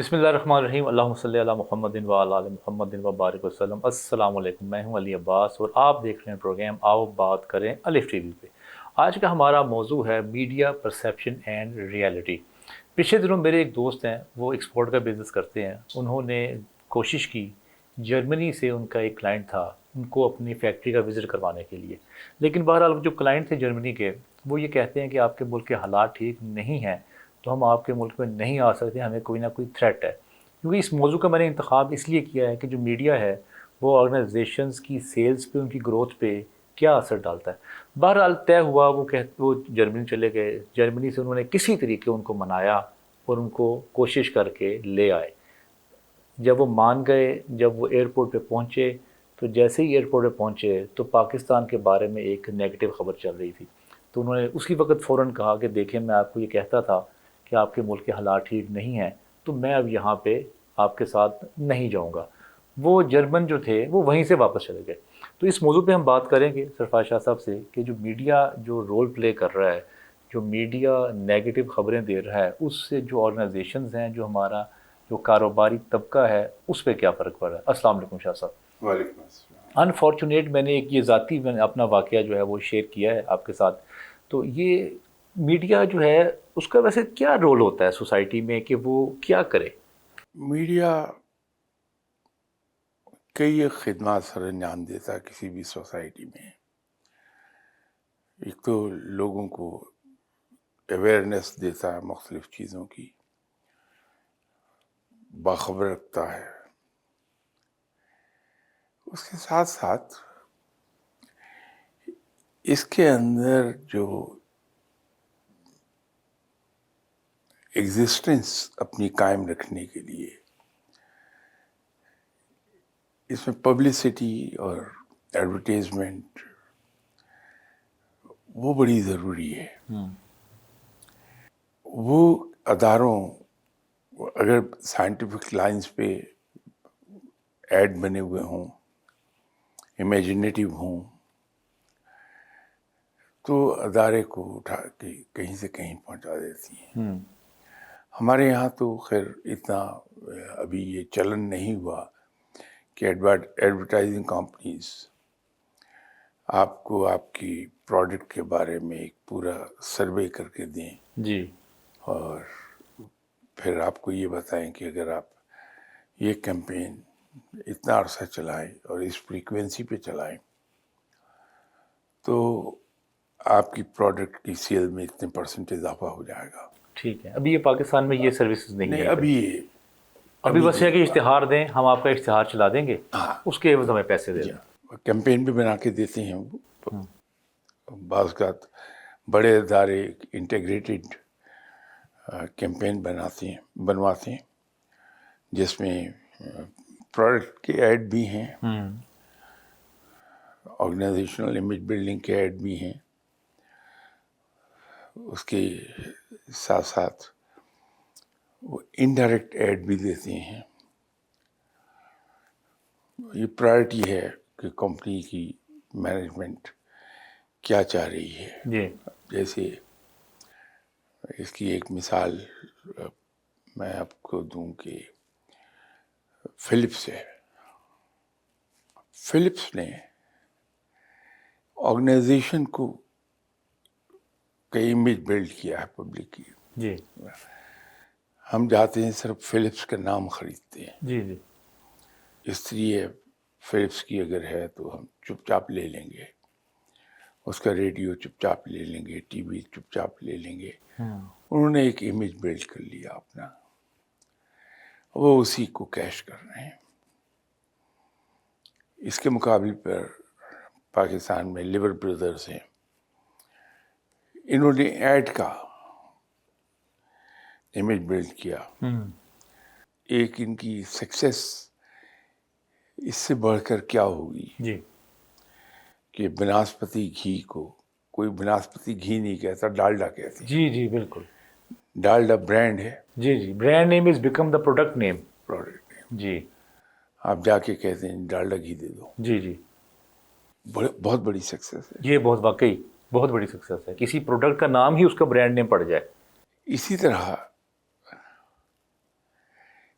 بسم اللہ الرحمن الرحیم، اللہم صلی علی محمد و علی آل محمد و بارک وسلم۔ السلام علیکم، میں ہوں علی عباس اور آپ دیکھ رہے ہیں پروگرام آؤ بات کریں الف ٹی وی پہ۔ آج کا ہمارا موضوع ہے میڈیا پرسیپشن اینڈ ریئلٹی۔ پچھلے دنوں میرے ایک دوست ہیں، وہ ایکسپورٹ کا بزنس کرتے ہیں، انہوں نے کوشش کی، جرمنی سے ان کا ایک کلائنٹ تھا، ان کو اپنی فیکٹری کا وزٹ کروانے کے لیے، لیکن بہرحال جو کلائنٹ تھے جرمنی کے، وہ یہ کہتے ہیں کہ آپ کے ملک کے حالات ٹھیک نہیں ہیں تو ہم آپ کے ملک میں نہیں آ سکتے، ہمیں کوئی نہ کوئی تھریٹ ہے۔ کیونکہ اس موضوع کا میں نے انتخاب اس لیے کیا ہے کہ جو میڈیا ہے وہ آرگنائزیشنز کی سیلز پہ، ان کی گروتھ پہ کیا اثر ڈالتا ہے۔ بہرحال طے ہوا، وہ جرمنی چلے گئے، جرمنی سے انہوں نے کسی طریقے ان کو منایا اور ان کو کوشش کر کے لے آئے۔ جب وہ مان گئے، جب وہ ایئرپورٹ پہ پہنچے، تو جیسے ہی ایئرپورٹ پہ پہنچے تو پاکستان کے بارے میں ایک نیگیٹو خبر چل رہی تھی، تو انہوں نے اسی وقت فوراً کہا کہ دیکھیں، میں آپ کو یہ کہتا تھا کہ آپ کے ملک کے حالات ٹھیک نہیں ہیں، تو میں اب یہاں پہ آپ کے ساتھ نہیں جاؤں گا۔ وہ جرمن جو تھے وہ وہیں سے واپس چلے گئے۔ تو اس موضوع پہ ہم بات کریں گے سرفراز شاہ صاحب سے کہ جو میڈیا جو رول پلے کر رہا ہے، جو میڈیا نیگیٹو خبریں دے رہا ہے، اس سے جو آرگنائزیشنز ہیں، جو ہمارا جو کاروباری طبقہ ہے، اس پہ کیا فرق پڑ رہا ہے۔ السلام علیکم شاہ صاحب۔ وعلیکم السلام۔ انفارچونیٹ میں نے ایک یہ ذاتی میں نے اپنا واقعہ جو ہے وہ شیئر کیا ہے آپ کے ساتھ۔ تو یہ میڈیا جو ہے اس کا ویسے کیا رول ہوتا ہے سوسائٹی میں کہ وہ کیا کرے؟ میڈیا کئی خدمات سر انجام دیتا ہے کسی بھی سوسائٹی میں۔ ایک تو لوگوں کو اویئرنیس دیتا ہے مختلف چیزوں کی، باخبر رکھتا ہے۔ اس کے ساتھ ساتھ اس کے اندر جو ایگزسٹنس اپنی قائم رکھنے کے لیے اس میں پبلسٹی اور ایڈورٹیزمنٹ وہ بڑی ضروری ہے۔ وہ اداروں اگر سائنٹیفک لائنز پہ ایڈ بنے ہوئے ہوں، امیجنیٹو ہوں، تو ادارے کو اٹھا کے کہیں سے کہیں پہنچا دیتی ہیں۔ ہمارے یہاں تو خیر اتنا ابھی یہ چلن نہیں ہوا کہ ایڈورٹائزنگ کمپنیز آپ کو آپ کی پروڈکٹ کے بارے میں ایک پورا سروے کر کے دیں جی، اور پھر آپ کو یہ بتائیں کہ اگر آپ یہ کیمپین اتنا عرصہ چلائیں اور اس فریکوینسی پہ چلائیں تو آپ کی پروڈکٹ کی سیل میں اتنے % اضافہ ہو جائے گا۔ ٹھیک ہے، ابھی یہ پاکستان میں یہ سروسز نہیں ہے۔ ابھی بس یہ کہ اشتہار دیں، ہم آپ کا اشتہار چلا دیں گے، اس کے عوض ہمیں پیسے دے دیں۔ کیمپین بھی بنا کے دیتے ہیں وہ۔ بعض اوقات بڑے ادارے انٹیگریٹڈ کیمپین بنواتے ہیں جس میں پروڈکٹ کے ایڈ بھی ہیں، آرگنائزیشنل امیج بلڈنگ کے ایڈ بھی ہیں، اس کے ساتھ ساتھ وہ انڈائریکٹ ایڈ بھی دیتے ہیں۔ یہ پرائرٹی ہے کہ کمپنی کی مینجمنٹ کیا چاہ رہی ہے۔ جی، جیسے اس کی ایک مثال میں آپ کو دوں کہ فلپس ہے۔ فلپس نے آرگنائزیشن کو کئی امیج بلڈ کیا ہے پبلک کی۔ جی، ہم جاتے ہیں صرف فلپس کا نام خریدتے ہیں، جی، جی، استری ہے فلپس کی اگر ہے تو ہم چپ چاپ لے لیں گے، اس کا ریڈیو چپ چاپ لے لیں گے، ٹی وی چپ چاپ لے لیں گے۔ انہوں نے ایک امیج بلڈ کر لیا اپنا، وہ اسی کو کیش کر رہے ہیں۔ اس کے مقابل پر پاکستان میں لیور بردرز ہیں، انہوں نے ایڈ کا امیج بلڈ کیا۔ ایک ان کی سکسیس اس سے بڑھ کر کیا ہوگی جی، کہ بناسپتی گھی کو کوئی بناسپتی گھی نہیں کہتا، ڈالڈا کہتے ہیں۔ جی، جی، بالکل۔ ڈالڈا برانڈ ہے، جی، جی، brand name is become the product name. Product ہے۔ جی، آپ جا کے کہتے ہیں ڈالڈا گھی دے دو، جی، جی، بہت بڑی سکسیس ہے۔ یہ بہت واقعی بہت بڑی سکسیس ہے، کسی پروڈکٹ کا نام ہی اس کا برانڈ نیم پڑ جائے۔ اسی طرح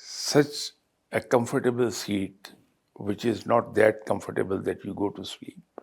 such a comfortable seat which is not that comfortable that you go to sleep.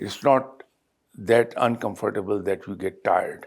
It's not that uncomfortable that you get tired.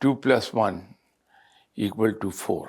2+1 = 4।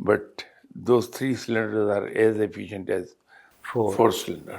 but those 3 cylinders are as efficient as 4 cylinder।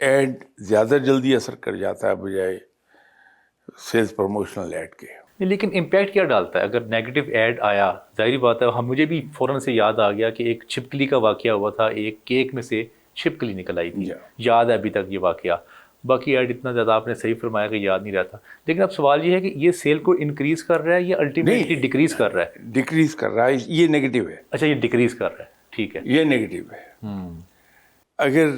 Add زیادہ جلدی اثر کر جاتا ہے بجائے sales promotional add کے. لیکن impact کیا ڈالتا ہے اگر نیگیٹو ایڈ آیا؟ ظاہری بات ہے، مجھے بھی فوراً سے یاد آ گیا کہ ایک چھپکلی کا واقعہ ہوا تھا، ایک کیک میں سے چھپکلی نکل آئی تھی، یاد ہے ابھی تک یہ واقعہ. باقی ایڈ اتنا زیادہ آپ نے صحیح فرمایا کہ یاد نہیں رہتا. لیکن اب سوال یہ ہے کہ یہ سیل کو انکریز کر رہا ہے یا الٹیمیٹلی ڈیکریز کر رہا ہے؟ ڈیکریز کر رہا ہے، یہ نیگیٹو ہے. اچھا، یہ ڈیکریز کر رہا ہے، ٹھیک ہے. یہ نیگیٹو ہے. اگر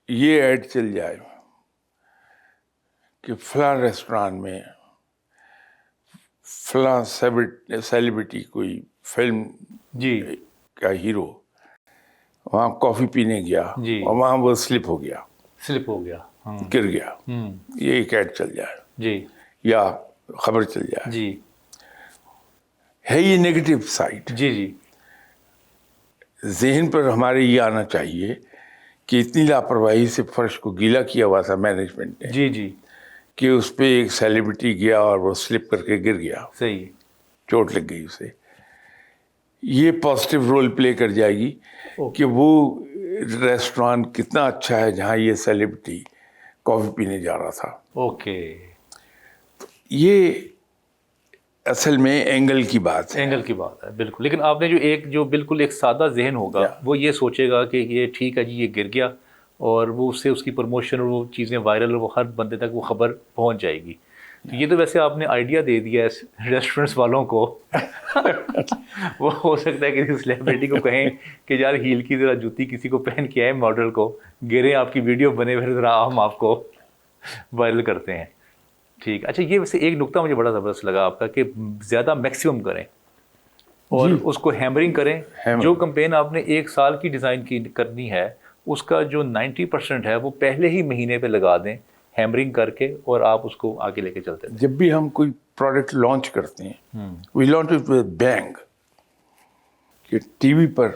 یہ ایڈ چل جائے کہ فلاں ریسٹوران میں فلاں سیلیبریٹی کوئی فلم جی کا ہیرو وہاں کافی پینے گیا جی، اور وہاں وہ سلپ ہو گیا، گر گیا، یہ ایک ایڈ چل جائے جی یا خبر چل جائے، جی ہے یہ نیگیٹو سائڈ. جی جی ذہن پر ہمارے یہ آنا چاہیے کہ اتنی لاپرواہی سے فرش کو گیلا کیا ہوا تھا مینجمنٹ نے جی جی، کہ اس پہ ایک سیلیبریٹی گیا اور وہ سلپ کر کے گر گیا، صحیح، چوٹ لگ گئی اسے. یہ پازیٹیو رول پلے کر جائے گی کہ وہ ریسٹوران کتنا اچھا ہے جہاں یہ سیلیبریٹی کافی پینے جا رہا تھا. اوکے، یہ اصل میں اینگل کی بات ہے. اینگل کی بات ہے بالکل. لیکن آپ نے جو بالکل ایک سادہ ذہن ہوگا وہ یہ سوچے گا کہ یہ ٹھیک ہے جی، یہ گر گیا، اور وہ اس سے اس کی پروموشن اور وہ چیزیں وائرل، وہ ہر بندے تک وہ خبر پہنچ جائے گی. تو یہ تو ویسے آپ نے آئیڈیا دے دیا ہے ریسٹورنٹس والوں کو. وہ ہو سکتا ہے کسی سلیبریٹی کو کہیں کہ یار ہیل کی ذرا جوتی کسی کو پہن کے آئے ماڈل کو، گرے آپ کی ویڈیو بنے، پھر ذرا ہم آپ کو وائرل کرتے ہیں. ٹھیک. اچھا، یہ ویسے ایک نقطہ مجھے بڑا زبردست لگا آپ کا کہ زیادہ میکسیمم کریں اور اس کو ہیمرنگ کریں. جو کمپین آپ نے ایک سال کی ڈیزائن کی کرنی ہے، اس کا جو 90% ہے وہ پہلے ہی مہینے پہ لگا دیں ہیمرنگ کر کے، اور آپ اس کو آگے لے کے چلتے ہیں. جب بھی ہم کوئی پروڈکٹ لانچ کرتے ہیں we launch it with being, کہ ٹی وی پر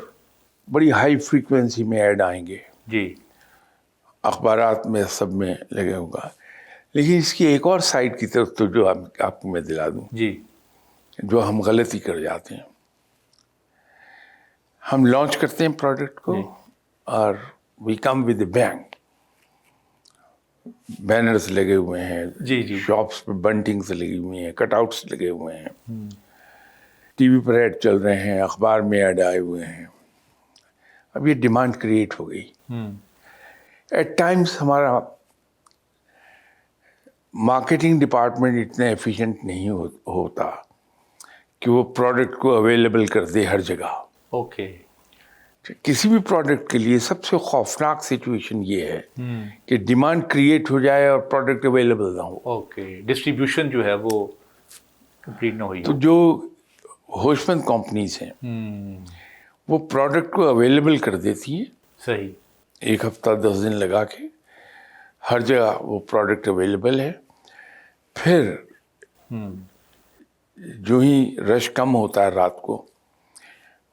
بڑی ہائی فریکوینسی میں ایڈ آئیں گے، جی اخبارات میں سب میں لگے ہوگا. لیکن اس کی ایک اور سائڈ کی طرف تو جو آپ کو میں دلا دوں، جی جو ہم غلطی کر جاتے ہیں. ہم لانچ کرتے ہیں پروڈکٹ کو اور we come with a bang, banners لگے ہوئے ہیں، جی جی، شاپس پہ بنٹنگز لگی ہوئی ہیں، کٹ آؤٹس لگے ہوئے ہیں، ٹی وی پر ایڈ چل رہے ہیں، اخبار میں ایڈ آئے ہوئے ہیں. اب یہ ڈیمانڈ کریٹ ہو گئی. ایٹ ٹائمس ہمارا مارکیٹنگ ڈپارٹمنٹ اتنا ایفیشینٹ نہیں ہوتا کہ وہ پروڈکٹ کو اویلیبل کر دے ہر جگہ. اوکے. کسی بھی پروڈکٹ کے لیے سب سے خوفناک سچویشن یہ ہے کہ ڈیمانڈ کریٹ ہو جائے اور پروڈکٹ اویلیبل نہ ہو. اوکے، ڈسٹریبیوشن جو ہے وہ کمپلیٹ نہ ہوئی. تو جو ہوش مند کمپنیز ہیں وہ پروڈکٹ کو اویلیبل کر دیتی ہیں، صحیح، 1 ہفتہ 10 دن لگا کے ہر جگہ وہ پروڈکٹ اویلیبل ہے. پھر جو ہی رش کم ہوتا ہے رات کو،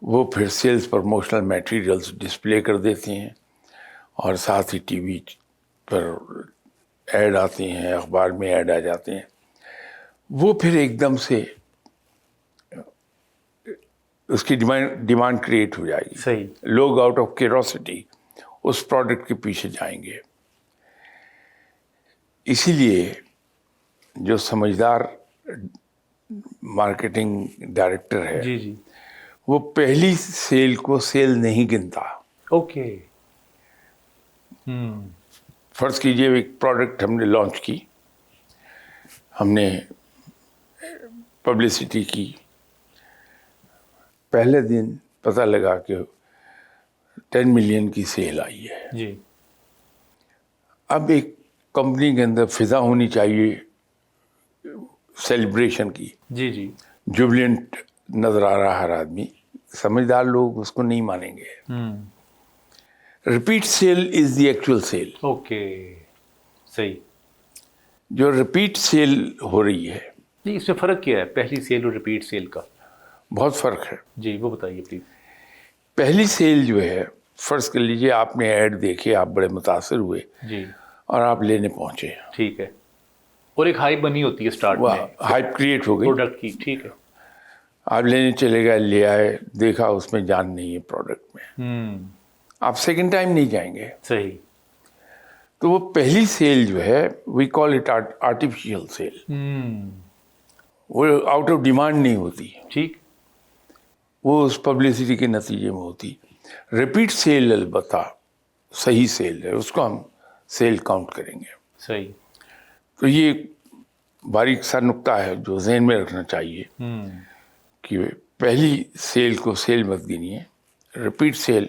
وہ پھر سیلز پروموشنل میٹیریلز ڈسپلے کر دیتے ہیں، اور ساتھ ہی ٹی وی پر ایڈ آتے ہیں، اخبار میں ایڈ آ جاتے ہیں. وہ پھر ایک دم سے اس کی ڈیمانڈ کریٹ ہو جائے گی. صحیح. لوگ آؤٹ آف کیوروسٹی اس پروڈکٹ کے پیچھے جائیں گے. اسی لیے جو سمجھدار مارکیٹنگ ڈائریکٹر ہے جی جی، وہ پہلی سیل کو سیل نہیں گنتا. اوکے. فرض کیجئے ایک پروڈکٹ ہم نے لانچ کی، ہم نے پبلسٹی کی، پہلے دن پتہ لگا کہ 10 ملین کی سیل آئی ہے. جی. اب ایک کمپنی کے اندر فضا ہونی چاہیے سیلیبریشن کی. جی جی، جوبلینٹ نظر آ رہا ہر آدمی، سمجھدار لوگ اس کو نہیں مانیں گے. Repeat sale is the actual sale. Okay, صحیح. جو ریپیٹ سیل ہو رہی ہے، جی، اس میں فرق کیا ہے پہلی سیل اور ریپیٹ سیل کا؟ بہت فرق ہے. جی، وہ بتائیے پلیز. پہلی سیل جو ہے، فرض کر لیجئے آپ نے ایڈ دیکھے، آپ بڑے متاثر ہوئے جی، اور آپ لینے پہنچے. ٹھیک ہے. اور ایک ہائپ بنی ہوتی ہے اسٹارٹ میں، ہائپ کریٹ ہو گئی پروڈکٹ کی. ٹھیک ہے. آپ لینے چلے گئے، لے آئے، دیکھا اس میں جان نہیں ہے پروڈکٹ میں، آپ سیکنڈ ٹائم نہیں جائیں گے. صحیح. تو وہ پہلی سیل جو ہے وی کال اٹ آرٹیفیشیل سیل، وہ آؤٹ آف ڈیمانڈ نہیں ہوتی، ٹھیک، وہ اس پبلسٹی کے نتیجے میں ہوتی. ریپیٹ سیل البتہ صحیح سیل ہے، اس کو ہم سیل کاؤنٹ کریں گے. صحیح. تو یہ ایک باریک سا نقطہ ہے جو ذہن میں رکھنا چاہیے کہ پہلی سیل کو سیل مت گنیے، repeat sale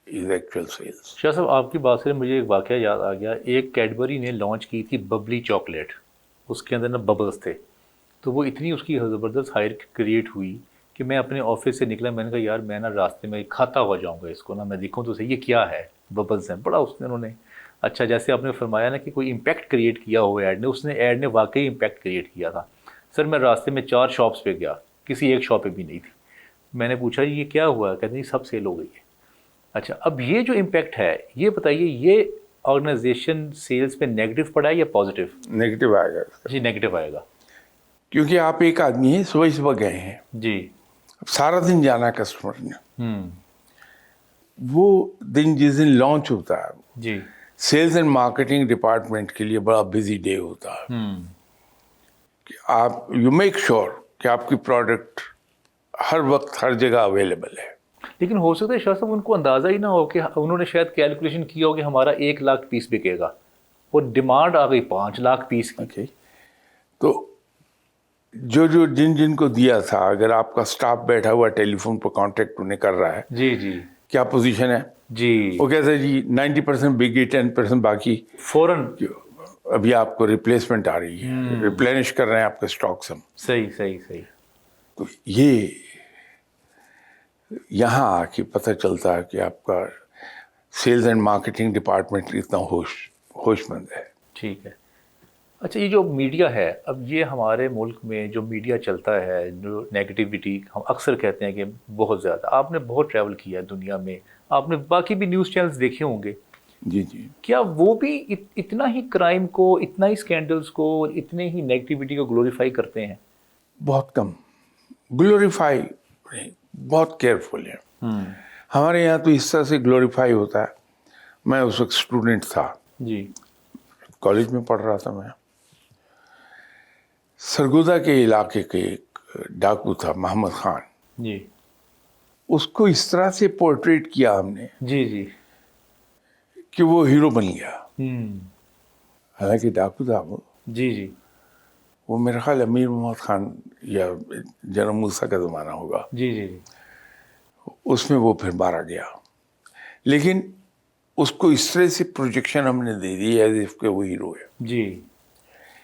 is actual sales. Shah صاحب آپ کی بات سے مجھے ایک واقعہ یاد آ گیا. ایک کیڈبری نے لانچ کی تھی ببلی چاکلیٹ، اس کے اندر نا ببلز تھے. تو وہ اتنی اس کی زبردست ہائر کریٹ ہوئی کہ میں اپنے آفس سے نکلا، میں نے کہا یار میں نا راستے میں کھاتا ہوا جاؤں گا اس کو نا، میں دیکھوں تو صحیح یہ کیا ہے، ببلز ہیں. بڑا اس نے انہوں نے اچھا جیسے آپ نے فرمایا نا کہ کوئی امپیکٹ کریٹ کیا ہوا ایڈ نے، اس نے ایڈ نے واقعی امپیکٹ کریٹ کیا تھا. سر میں راستے میں 4 شاپس پہ گیا، کسی ایک شاپ پہ بھی نہیں تھی. میں نے پوچھا یہ کیا ہوا ہے، کہتے ہیں سب سیل ہو گئی ہے. اچھا اب یہ جو امپیکٹ ہے یہ بتائیے یہ آرگنائزیشن سیلز پہ نیگیٹو پڑا ہے یا پازیٹیو؟ نیگیٹو آئے گا اس کا. جی نیگیٹو آئے گا. کیونکہ آپ ایک آدمی ہیں، صبح گئے ہیں، جی. اب سارا دن جانا کسٹمر نے، وہ دن جس دن لانچ ہوتا ہے جی. سیلز اینڈ مارکیٹنگ ڈپارٹمنٹ کے لیے بڑا بزی ڈے ہوتا ہے. کہ آپ یو میک شیور کہ آپ کی پروڈکٹ ہر وقت ہر جگہ اویلیبل ہے. لیکن ہو سکتا ہے شاہ صاحب ان کو اندازہ ہی نہ ہو کہ انہوں نے شاید کیلکولیشن کیا ہو کہ ہمارا 1 لاکھ پیس بکے گا، اور ڈیمانڈ آ گئی 5 لاکھ پیس کی. تو جو جن کو دیا تھا، اگر آپ کا سٹاف بیٹھا ہوا ٹیلی فون پر کانٹیکٹ انہیں کر رہا ہے، جی جی کیا پوزیشن ہے، جی، وہ کہتا ہے جی 90% بک گئی، 10% باقی فوراً. ابھی آپ کو ریپلیسمنٹ آ رہی ہے، ریپلینش کر رہے ہیں آپ کے اسٹاکس ہم. صحیح صحیح صحیح. تو یہ یہاں آ کے پتہ چلتا ہے کہ آپ کا سیلز اینڈ مارکیٹنگ ڈپارٹمنٹ اتنا ہوش مند ہے. ٹھیک ہے. اچھا یہ جو میڈیا ہے، اب یہ ہمارے ملک میں جو میڈیا چلتا ہے، جو نیگیٹیوٹی ہم اکثر کہتے ہیں کہ بہت زیادہ، آپ نے بہت ٹریول کیا ہے دنیا میں، آپ نے باقی بھی نیوز چینلز دیکھے ہوں گے. جی جی. کیا وہ بھی اتنا ہی کرائم کو، اتنا ہی سکینڈلز کو، اتنے ہی نیگیٹیوٹی کو گلوریفائی کرتے ہیں؟ بہت کم. گلوریفائی نہیں، بہت کیئرفل ہے. ہمارے یہاں تو اس طرح سے گلوریفائی ہوتا ہے. میں اس وقت اسٹوڈنٹ تھا، جی. کالج میں پڑھ رہا تھا میں. سرگودا کے علاقے کے ایک ڈاکو تھا محمد خان. جی. اس کو اس طرح سے پورٹریٹ کیا ہم نے جی جی. کہ وہ ہیرو بن گیا. حالانکہ ڈاکو تھا وہ. جی جی. وہ میرا خیال امیر محمد خان یا جنرل موسیٰ کا زمانہ ہوگا. جی جی جی. اس میں وہ پھر مارا گیا. لیکن اس کو اس طرح سے پروجیکشن ہم نے دے دی ایز اف کہ وہ ہیرو ہے. جی.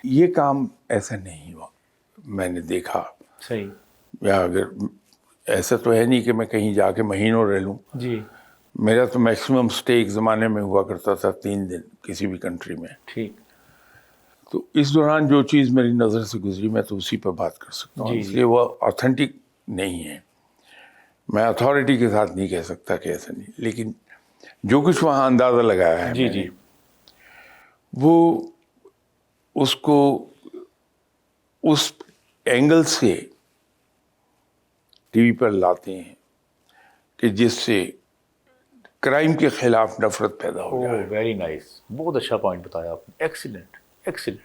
یہ کام ایسا نہیں ہوا، میں نے دیکھا. صحیح. یا اگر ایسا تو ہے نہیں کہ میں کہیں جا کے مہینوں رہ لوں. جی. میرا تو میکسیمم اسٹے ایک زمانے میں ہوا کرتا تھا 3 دن کسی بھی کنٹری میں. ٹھیک. تو اس دوران جو چیز میری نظر سے گزری میں تو اسی پر بات کر سکتا ہوں. اس لیے وہ آتھینٹک نہیں ہے. میں اتھارٹی کے ساتھ نہیں کہہ سکتا کہ ایسا نہیں، لیکن جو کچھ وہاں اندازہ لگایا ہے جی جی. وہ اس کو اس اینگل سے ٹی وی پر لاتے ہیں کہ جس سے کرائم کے خلاف نفرت پیدا ہو جائے. Very nice. بہت اچھا پوائنٹ بتایا آپ نے. Excellent excellent.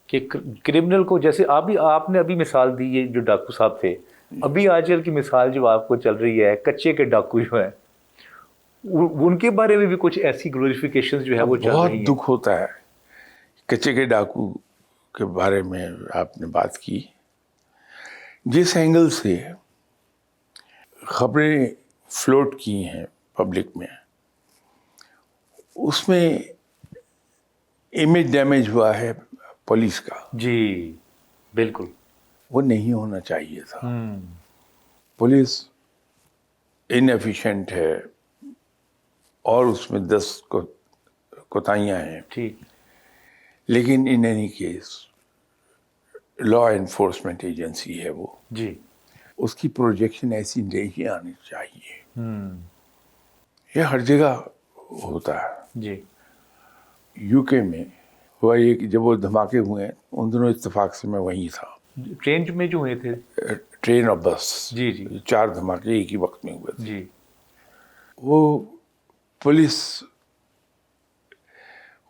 کہ کرمنل کو جیسے آپ نے ابھی مثال دی، یہ جو ڈاکو صاحب تھے، ابھی آج کل کی مثال جو آپ کو چل رہی ہے کچے کے ڈاکو جو ہیں، ان کے بارے میں بھی کچھ ایسی گلوریفیکیشن جو ہے وہ چل رہی ہیں. بہت دکھ ہوتا ہے. کچے کے ڈاکو کے بارے میں آپ نے بات کی. جس اینگل سے خبریں فلوٹ کی ہیں پبلک میں، اس میں امیج ڈیمیج ہوا ہے پولیس کا. جی بالکل. وہ نہیں ہونا چاہیے تھا. پولیس انیفیشینٹ ہے اور اس میں 10 کوتاہیاں ہیں. ٹھیک. لیکن in any case law enforcement agency ہے وہ. جی. اس کی پروجیکشن ایسی نہیں آنی چاہیے. یہ ہر جگہ ہوتا ہے. جی. یو کے میں ہوا یہ کہ جب وہ دھماکے ہوئے ہیں ان دنوں اتفاق سے میں وہیں تھا. ٹرین میں جو ہوئے تھے؟ ٹرین اور بس. جی جی. 4 دھماکے ایک ہی وقت میں ہوئے تھے. جی. وہ پولیس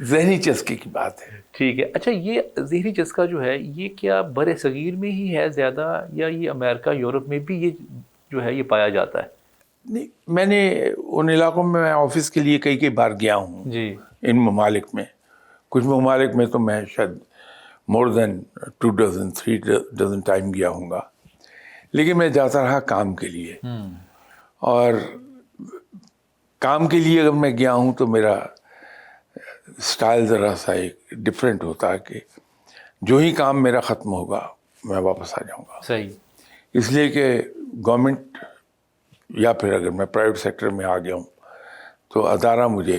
ذہنی چسکے کی بات ہے. ٹھیک ہے. اچھا یہ ذہنی چسکا جو ہے یہ کیا بر صغیر میں ہی ہے زیادہ یا یہ امریکہ یورپ میں بھی یہ جو ہے یہ پایا جاتا ہے؟ نہیں, میں نے ان علاقوں میں آفس کے لیے کئی بار گیا ہوں جی. ان ممالک میں. کچھ ممالک میں تو میں شاید مور دین 2 ڈزن 3 ڈزن ٹائم گیا ہوں گا, لیکن میں جاتا رہا کام کے لیے. اور کام کے لیے اگر میں گیا ہوں تو میرا سٹائل ذرا سا ایک ڈفرینٹ ہوتا ہے کہ جو ہی کام میرا ختم ہوگا میں واپس آ جاؤں گا. صحیح. اس لیے کہ گورنمنٹ یا پھر اگر میں پرائیویٹ سیکٹر میں آ گیا ہوں تو ادارہ مجھے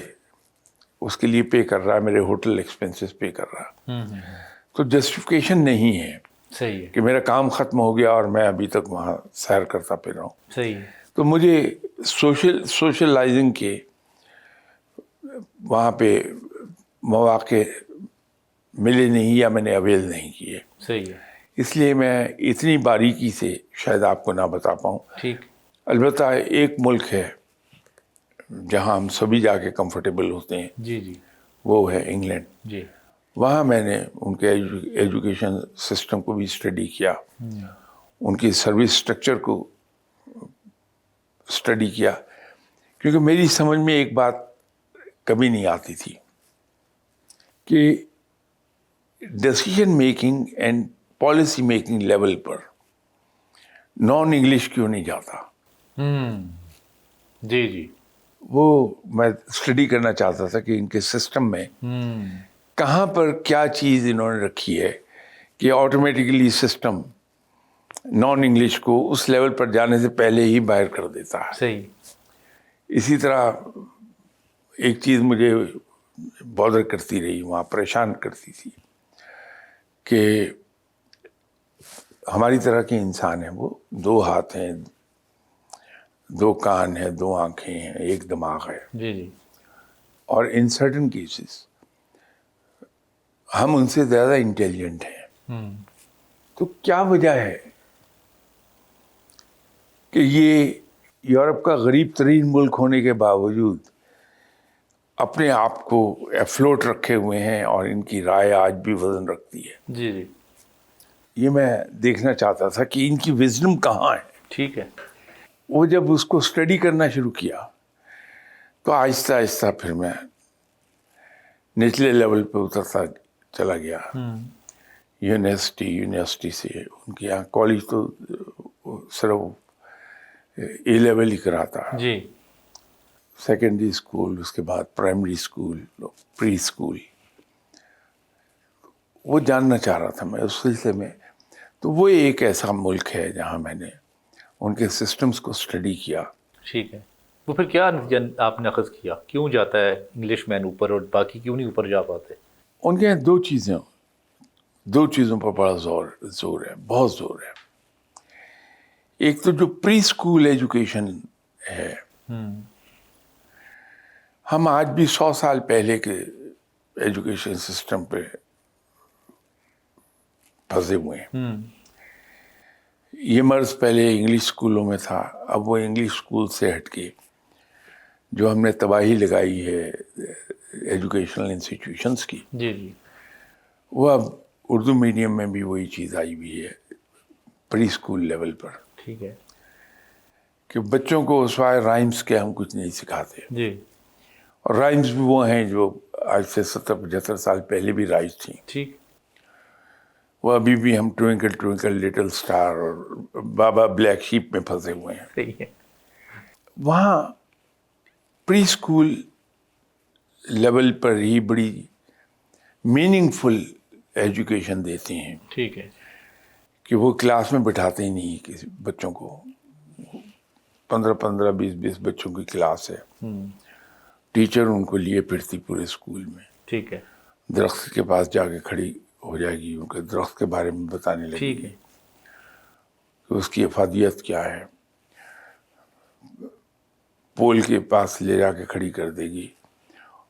اس کے لیے پے کر رہا ہے, میرے ہوٹل ایکسپینسز پے کر رہا ہے. تو جسٹیفیکیشن نہیں ہے صحیح ہے. کہ میرا کام ختم ہو گیا اور میں ابھی تک وہاں سیر کرتا پھر رہا ہوں. صحیح. تو مجھے سوشلائزنگ کے وہاں پہ مواقع ملے نہیں یا میں نے اویل نہیں کیے. صحیح ہے. اس لیے میں اتنی باریکی سے شاید آپ کو نہ بتا پاؤں. ٹھیک. البتہ ایک ملک ہے جہاں ہم سبھی جا کے کمفرٹیبل ہوتے ہیں. جی جی. وہ ہے انگلینڈ. جی. وہاں میں نے ان کے ایجوکیشن سسٹم کو بھی اسٹڈی کیا, ان کی سروس اسٹرکچر کو اسٹڈی کیا, کیونکہ میری سمجھ میں ایک بات کبھی نہیں آتی تھی کہ decision making and policy making level per naan English کیوں نہیں جاتا. جی جی. وہ میں اسٹڈی کرنا چاہتا تھا کہ ان کے سسٹم میں کہاں پر کیا چیز انہوں نے رکھی ہے کہ آٹومیٹیکلی سسٹم نان انگلش کو اس لیول پر جانے سے پہلے ہی باہر کر دیتا ہے. صحیح. اسی طرح ایک چیز مجھے بادر کرتی رہی, وہاں پریشان کرتی تھی کہ ہماری طرح کے انسان ہیں, وہ 2 ہاتھ ہیں, 2 کان ہیں, 2 آنکھیں ہیں, ایک دماغ ہے. جی جی. اور ان سرٹن کیسز ہم ان سے زیادہ انٹیلیجنٹ ہیں. تو کیا وجہ ہے کہ یہ یورپ کا غریب ترین ملک ہونے کے باوجود اپنے آپ کو افلوٹ رکھے ہوئے ہیں اور ان کی رائے آج بھی وزن رکھتی ہے. جی جی. یہ میں دیکھنا چاہتا تھا کہ ان کی وزڈم کہاں ہے. ٹھیک ہے. وہ جب اس کو اسٹڈی کرنا شروع کیا تو آہستہ آہستہ پھر میں نچلے لیول پہ اترتا چلا گیا. یونیورسٹی سے ان کے یہاں کالج تو صرف اے لیول ہی کراتا. جی. سیکنڈری اسکول, اس کے بعد پرائمری اسکول, پری اسکول, وہ جاننا چاہ رہا تھا میں اس سلسلے میں. تو وہ ایک ایسا ملک ہے جہاں میں نے ان کے سسٹمز کو اسٹڈی کیا. ٹھیک ہے. وہ پھر کیا نتیجہ آپ نے اخذ کیا, کیوں جاتا ہے انگلش مین اوپر اور باقی کیوں نہیں اوپر جا پاتے؟ ان کے یہاں 2 چیزوں پر بڑا زور ہے, بہت زور ہے. ایک تو جو پری اسکول ایجوکیشن ہے, ہم آج بھی 100 سال پہلے کے ایجوکیشن سسٹم پہ پھنسے ہوئے ہیں. یہ مرض پہلے انگلش اسکولوں میں تھا, اب وہ انگلش اسکول سے ہٹ کے جو ہم نے تباہی لگائی ہے ایجوکیشنل انسٹیٹیوشنس کی, جی جی, وہ اب اردو میڈیم میں بھی وہی چیز آئی ہوئی ہے پری اسکول لیول پر. ٹھیک ہے. کہ بچوں کو سوائے رائمس کے ہم کچھ نہیں سکھاتے. جی. اور رائمس بھی وہ ہیں جو آج سے 70-75 سال پہلے بھی رائمس تھیں. ٹھیک. وہ ابھی بھی ہم ٹوئنکل ٹوئنکل لٹل اسٹار اور بابا بلیک شیپ میں پھنسے ہوئے ہیں. صحیح ہے. وہاں پری اسکول لیول پر ہی بڑی میننگ فل ایجوکیشن دیتے ہیں. ٹھیک ہے. کہ وہ کلاس میں بٹھاتے ہی نہیں کسی بچوں کو, 15 20 بچوں کی کلاس ہے, ٹیچر ان کو لیے پھرتی پورے اسکول میں. ٹھیک ہے. درخت کے پاس جا کے کھڑی ہو جائے گی, ان کے درخت کے بارے میں بتانے لگے ٹھیک گی ہے. کہ اس کی افادیت کیا ہے. پول کے پاس لے جا کے کھڑی کر دے گی,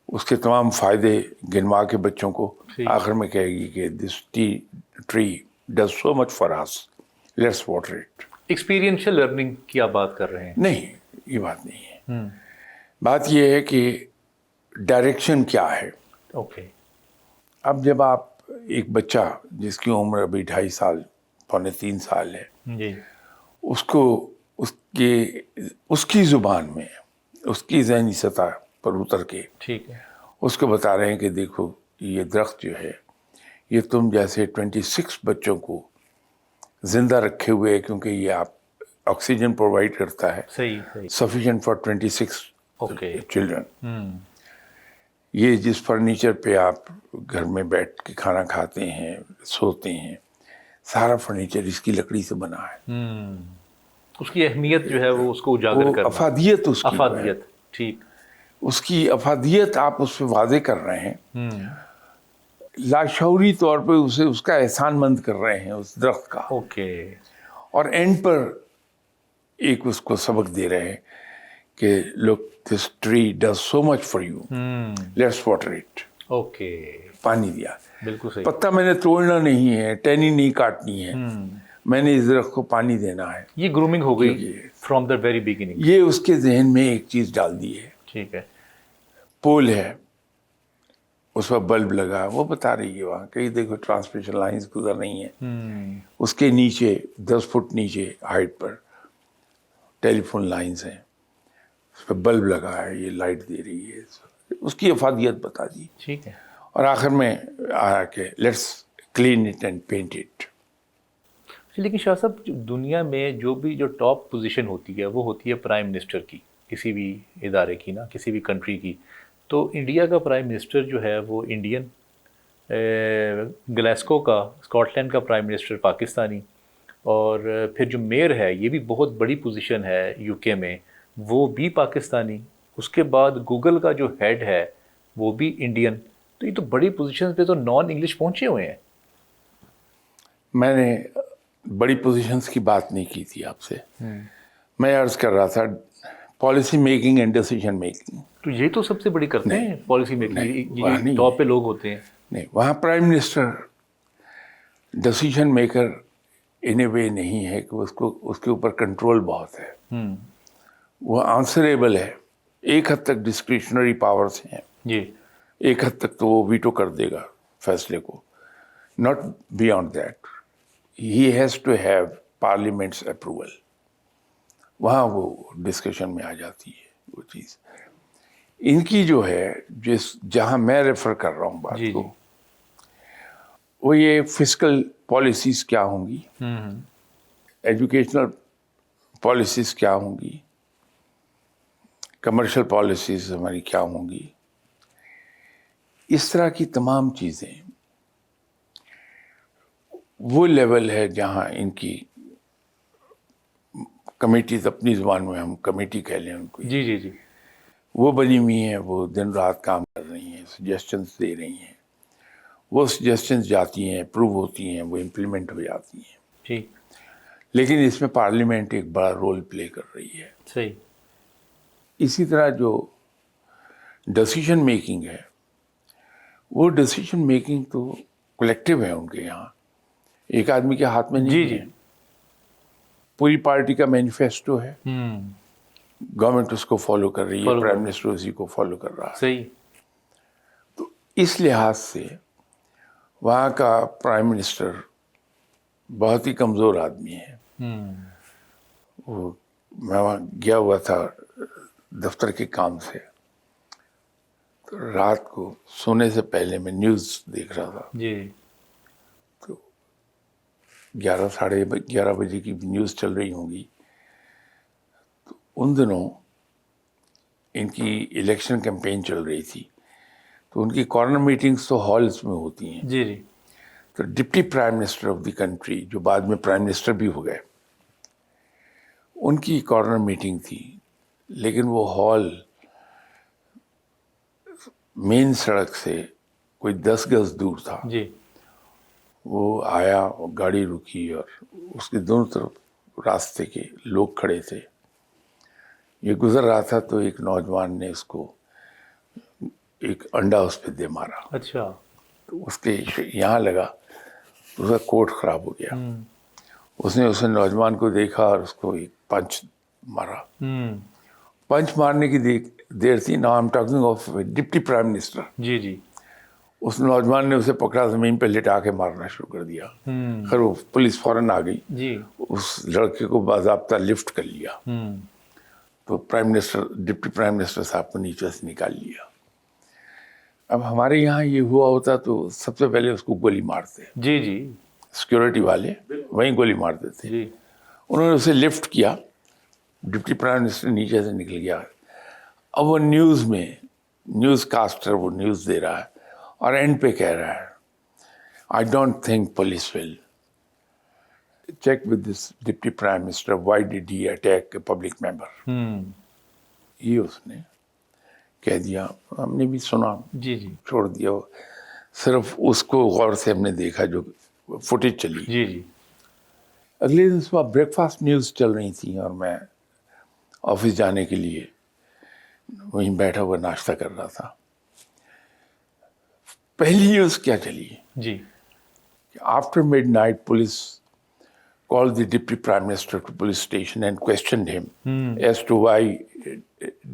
اس کے تمام فائدے گنوا کے بچوں کو آخر میں کہے گی کہ this tree does so much for us, let's water it. Experiential learning کی آپ بات کر رہے ہیں؟ نہیں, یہ بات نہیں ہے. بات یہ ہے کہ ڈائریکشن کیا ہے. اوکے. اب جب آپ ایک بچہ جس کی عمر ابھی 2.5 سال 2.25 سال ہے, جی اس کو اس کی زبان میں, اس کی ذہنی سطح پر اتر کے ٹھیک ہے. اس کو بتا رہے ہیں کہ دیکھو یہ درخت جو ہے یہ تم جیسے 26 بچوں کو زندہ رکھے ہوئے ہے, کیونکہ یہ آپ آکسیجن پرووائڈ کرتا ہے صحیح صحیح. Sufficient for 26 okay. چلڈرن. یہ جس فرنیچر پہ آپ گھر میں بیٹھ کے کھانا کھاتے ہیں, سوتے ہیں, سارا فرنیچر اس کی لکڑی سے بنا ہے. اس کی اہمیت جو ہے وہ اس کو اجاگر کرنا, افادیت اس کی افادیت. ٹھیک. اس کی افادیت آپ اس پہ واضح کر رہے ہیں, لاشعوری طور پہ اسے اس کا احسان مند کر رہے ہیں اس درخت کا. اوکے. اور اینڈ پر ایک اس کو سبق دے رہے ہیں کہ look this tree does so much for you, let's water it. Okay. پانی دیا. بالکل صحیح. پتا میں نے توڑنا نہیں ہے, ٹہنی نہیں کاٹنی ہے, میں نے اس درخت کو پانی دینا ہے. یہ گرومنگ ہو گئی فرام دا ویری بگننگ. یہ اس کے ذہن میں ایک چیز ڈال دی ہے. ٹھیک ہے. پول ہے, اس پر بلب لگا, وہ بتا رہی ہے وہاں کہیں دیکھو ٹرانسمیشن لائنز گزر رہی ہیں. اس کے نیچے 10 فٹ نیچے ہائٹ پر ٹیلی فون لائنز ہیں, اس پہ بلب لگا ہے, یہ لائٹ دے رہی ہے. اس کی افادیت بتا دی. ٹھیک ہے. اور آخر میں آیا کہ let's clean it and paint it. لیکن شاہ صاحب دنیا میں جو ٹاپ پوزیشن ہوتی ہے وہ ہوتی ہے پرائم منسٹر کی, کسی بھی ادارے کی نا, کسی بھی کنٹری کی. تو انڈیا کا پرائم منسٹر جو ہے وہ انڈین, گلاسکو کا اسکاٹ لینڈ کا پرائم منسٹر پاکستانی, اور پھر جو میئر ہے یہ بھی بہت بڑی پوزیشن ہے یو کے میں, وہ بھی پاکستانی. اس کے بعد گوگل کا جو ہیڈ ہے وہ بھی انڈین. تو یہ تو بڑی پوزیشن پہ تو نان انگلش پہنچے ہوئے ہیں. میں نے بڑی پوزیشنز کی بات نہیں کی تھی آپ سے, میں عرض کر رہا تھا policy making and decision making. تو یہ تو سب سے بڑی کرتے ہیں پالیسی میکنگ, ٹاپ پہ لوگ ہوتے ہیں. نہیں, وہاں پرائم منسٹر ڈیسیجن میکر ان اے وے نہیں ہے کہ اس کے اوپر کنٹرول بہت ہے. وہ آنسریبل ہے, ایک حد تک ڈسکریشنری پاورز ہیں. جی. ایک حد تک تو وہ ویٹو کر دے گا فیصلے کو, not beyond that. He has to have parliament's approval. وہاں وہ ڈسکشن میں آ جاتی ہے وہ چیز. ان کی جو ہے جہاں میں ریفر کر رہا ہوں بات کو, وہ یہ فسکل پالیسیز کیا ہوں گی, ایجوکیشنل پالیسیز کیا ہوں گی, کمرشل پالیسیز ہماری کیا ہوں گی, اس طرح کی تمام چیزیں. وہ لیول ہے جہاں ان کی کمیٹیز, اپنی زبان میں ہم کمیٹی کہہ لیں ان کو, جی جی جی, وہ بنی ہوئی ہیں, وہ دن رات کام کر رہی ہیں, سجیشنز دے رہی ہیں. وہ سجیشنز جاتی ہیں, اپروو ہوتی ہیں, وہ امپلیمنٹ ہو جاتی ہیں. ٹھیک. لیکن اس میں پارلیمنٹ ایک بڑا رول پلے کر رہی ہے. صحیح. اسی طرح جو ڈیسیجن میکنگ ہے, وہ ڈیسیجن میکنگ تو کلیکٹیو ہے ان کے یہاں, ایک آدمی کے ہاتھ میں نہیں ہے. پوری پارٹی کا مینیفیسٹو ہے, گورنمنٹ اس کو فالو کر رہی ہے, پرائم منسٹر اسی کو فالو کر رہا ہے. صحیح. تو اس لحاظ سے وہاں کا پرائم منسٹر بہت ہی کمزور آدمی ہے. وہ میں وہاں گیا ہوا تھا دفتر کے کام سے, تو رات کو سونے سے پہلے میں نیوز دیکھ رہا تھا. جی. تو 11-11:30 بجے کی نیوز چل رہی ہوں گی. تو ان دنوں ان کی الیکشن کیمپین چل رہی تھی, تو ان کی کارنر میٹنگز تو ہالز میں ہوتی ہیں. جی جی. تو deputy prime minister of the country, جو بعد میں پرائم منسٹر بھی ہو گئے, ان کی کارنر میٹنگ تھی. لیکن وہ ہال مین سڑک سے کوئی 10 گز دور تھا. جی. وہ آیا, گاڑی رکی, اور اس کے دونوں طرف راستے کے لوگ کھڑے تھے. یہ گزر رہا تھا تو ایک نوجوان نے اس کو ایک انڈا اس پہ دے مارا. اچھا. تو اس کے یہاں لگا, اس کا کوٹ خراب ہو گیا. اس نے نوجوان کو دیکھا اور اس کو ایک پنچ مارا. پنچ مارنے کی دیر تھی. Now I am talking of deputy prime minister. جی جی. اس نوجوان نے اسے پکڑا, زمین پہ لٹا کے مارنا شروع کر دیا. خیر وہ پولیس فوراً آ گئی, جی اس لڑکے کو باضابطہ لفٹ کر لیا, تو ڈپٹی پرائم منسٹر صاحب کو نیچے سے نکال لیا. اب ہمارے یہاں یہ ہوا ہوتا تو سب سے پہلے اس کو گولی مارتے, جی جی سیکورٹی والے وہیں گولی مار دیتے. جی انہوں نے اسے لفٹ کیا, ڈپٹی پرائم منسٹر نیچے سے نکل گیا. اب وہ نیوز کاسٹر وہ نیوز دے رہا ہے اور اینڈ پہ کہہ رہا ہے, I don't think police will check with this deputy prime minister why did he attack a public member. یہ اس نے کہہ دیا, ہم نے بھی سنا, جی جی چھوڑ دیا. صرف اس کو غور سے ہم نے دیکھا جو فوٹیج چلی. جی جی اگلے دن صبح بریک فاسٹ نیوز چل رہی تھی اور میں آفس جانے کے لیے وہیں بیٹھا ہوا ناشتہ کر رہا تھا. پہلی نیوز کیا چلی جی کہ after mid night police called the deputy prime minister to police station and questioned him as to why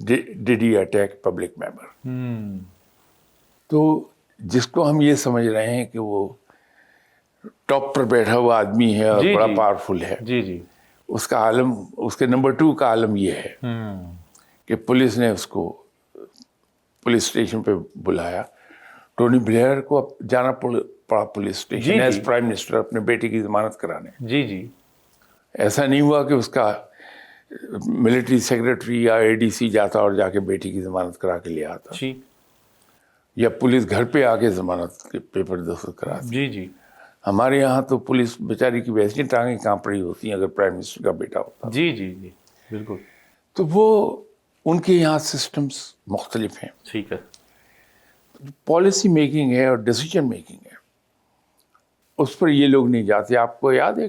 did he attack public member. تو جس کو ہم یہ سمجھ رہے ہیں کہ وہ ٹاپ پر بیٹھا ہوا آدمی ہے اور بڑا پاورفل ہے, جی جی اس کا عالم, اس کے نمبر 2 کا عالم یہ ہے کہ پولیس نے اس کو پولیس اسٹیشن پہ بلایا. ٹونی بلیئر کو جانا پڑا police station as prime minister اپنے بیٹے کی ضمانت کرانے. جی جی ایسا نہیں ہوا کہ اس کا ملٹری سیکرٹری یا اے ڈی سی جاتا اور جا کے بیٹی کی ضمانت کرا کے لے آتا, یا پولیس گھر پہ آ کے ضمانت کے پیپر دستخط کراتی. جی جی ہمارے یہاں تو پولیس بیچاری کی ویسی ٹانگیں کانپ رہی ہوتی ہیں اگر پرائم منسٹر کا بیٹا ہوتا. جی جی جی بالکل. تو وہ ان کے یہاں سسٹمز مختلف ہیں. ٹھیک ہے. پالیسی میکنگ ہے اور ڈیسیجن میکنگ ہے, اس پر یہ لوگ نہیں جاتے. آپ کو یاد ہے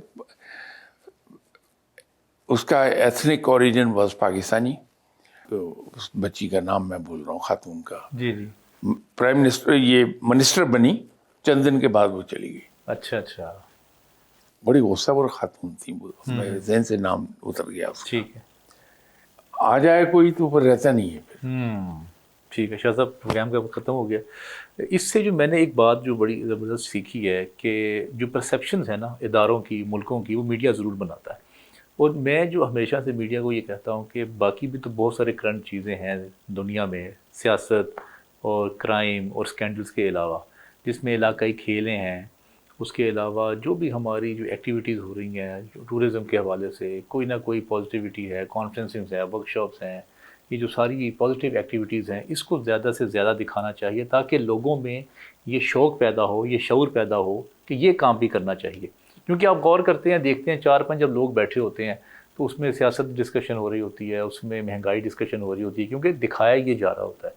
اس کا ایتھنک اوریجن واز پاکستانی, تو اس بچی کا نام میں بول رہا ہوں, خاتون کا. جی جی پرائم منسٹر یہ منسٹر بنی, چند دن کے بعد وہ چلی گئی. اچھا اچھا. بڑی غصہ ور خاتون تھی وہ, میرے ذہن سے نام اتر گیا اس کا. ٹھیک ہے. آ جائے کوئی تو اوپر رہتا نہیں ہے پھر. ٹھیک ہے شاہ صاحب, پروگرام کا وقت ختم ہو گیا. اس سے جو میں نے ایک بات جو بڑی زبردست سیکھی ہے کہ جو پرسیپشنز ہیں نا اداروں کی, ملکوں کی, وہ میڈیا ضرور بناتا ہے. اور میں جو ہمیشہ سے میڈیا کو یہ کہتا ہوں کہ باقی بھی تو بہت سارے کرنٹ چیزیں ہیں دنیا میں, سیاست اور کرائم اور سکینڈلز کے علاوہ, جس میں علاقائی کھیلیں ہیں, اس کے علاوہ جو بھی ہماری جو ایکٹیویٹیز ہو رہی ہیں ٹورزم کے حوالے سے, کوئی نہ کوئی پازیٹیوٹی ہے, کانفرنسز ہیں, ورک شاپس ہیں, یہ جو ساری پازیٹیو ایکٹیویٹیز ہیں, اس کو زیادہ سے زیادہ دکھانا چاہیے تاکہ لوگوں میں یہ شوق پیدا ہو, یہ شعور پیدا ہو کہ یہ کام بھی کرنا چاہیے. کیونکہ آپ غور کرتے ہیں, دیکھتے ہیں 4-5 جب لوگ بیٹھے ہوتے ہیں تو اس میں سیاست ڈسکشن ہو رہی ہوتی ہے, اس میں مہنگائی ڈسکشن ہو رہی ہوتی ہے, کیونکہ دکھایا یہ جا رہا ہوتا ہے.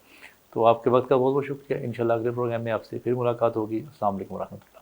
تو آپ کے وقت کا بہت بہت شکریہ. انشاءاللہ اگلے پروگرام میں آپ سے پھر ملاقات ہوگی. السلام علیکم ورحمۃ اللہ.